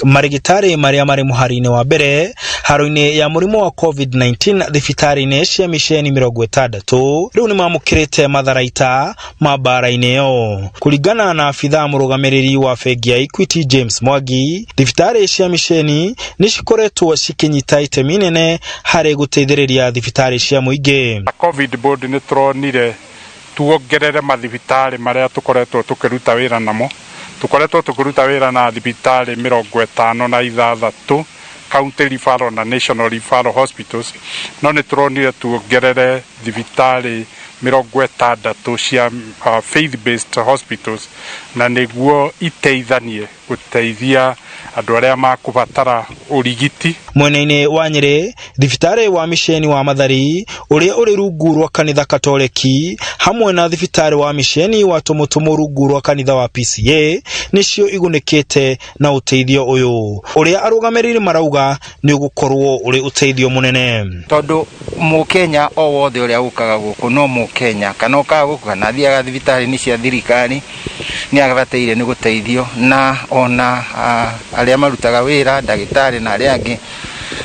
marigitari maria mari muharine wa mbere haroine ya murimo wa COVID-19 thibitari-ini cia misheni 60 riu ni mamukirite matharaita mabara-ini yo. Kuringana na afitha murugamiriri wa bengi ya Equity James Mwangi, thibitari cia misheni ni cikoretwo cikinyita itemi inene hari guteithiriria thibitari cia muingi. COVID board ni turonire tuongerere mathibitari maria tukoretwo tukiruta wira namo. Tukoretwo tukiruta wira na thibitari 56 county referral na national referral hospitals, no ni turonire tuongerere thibitari 60 cia faith based hospitals na niguo iteithanie guteithia andu aria makubatara urigiti. Mwena-ini wa Nyeri, thibitari wa misheni wa Mathari uria uri rungu rwa kanitha Katoliki hamwe na thibitari wa misheni wa Tumutumu rungu rwa kanitha wa PCA nicio igunikite na uteithio uyu uria arugamiriri marauga ni ugukorwo uri uteithio munene tondu Mukenya o wothe uria ukaga guku no Mukenya kana ukaga guku kana thiaga thibitari ni cia thirikari ni agabateire ni guteithio na ona aria marutaga wira ndagitari na aria angi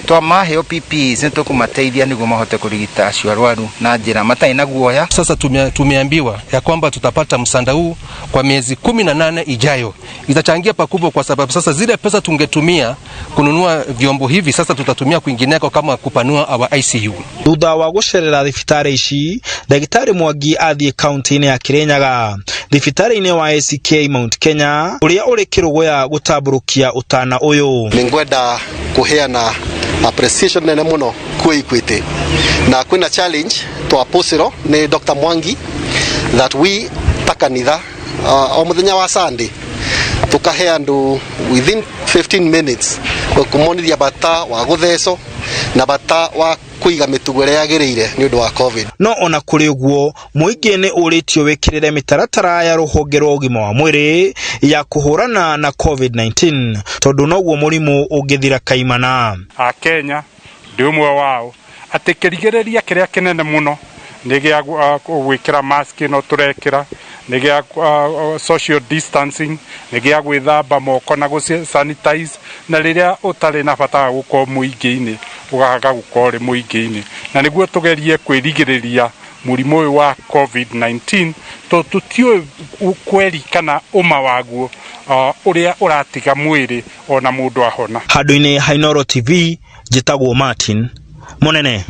twamaheo PPEs nitukumateithia niguo mahote kurigita acio arwaru na njira matai na guoya. Sasa tumeambiwa ya kwamba tutapata msanda huu kwa miezi 18 ijayo. Itachangia pakubwa kwa sababu sasa zile pesa tungetumia kununua vyombo hivi sasa tutatumia kwingineko kama kupanua our ICU. Thutha wa gucerera thibitari ici, Dagitari Mwangi athie kaunti-ini ya Kirinyaga. Thibitari-ini wa ACK Mount Kenya uria uri kirugoya gutamburukia utana uyu. Ningwenda kuheana appreciation nene muno kwa Equity na kwina challenge to apusiro ni Dr. Mwangi that we takanitha o muthenya wa Sunday tukahe andu within 15 minutes kumonithia bata wa gutheco na bata wa kuiga mitugo ria yagirire ni undu wa COVID. No ona kuri uguo muingi ni uritio wekirire mitaratara ya ruhonge rwa ugima wa mwiri ya kuhurana na COVID-19 tondu noguo murimu ungithira kaimana. Kenya ndi umwe wao atikirigereria kiria kinene muno nigia gwikira mask no turekira nigia social distancing nigia gwithamba moko na sanitize na riria utari na bata guko muingi-ini ugaga gukore muingi-ini na niguo tugerie kwirigiriria murimu uyu wa COVID-19 to tutio kweri kana uma waguo uria uratiga mwiri ona mundu ahona. Handu-ini ha Inooro TV jitagwo Martin Munene.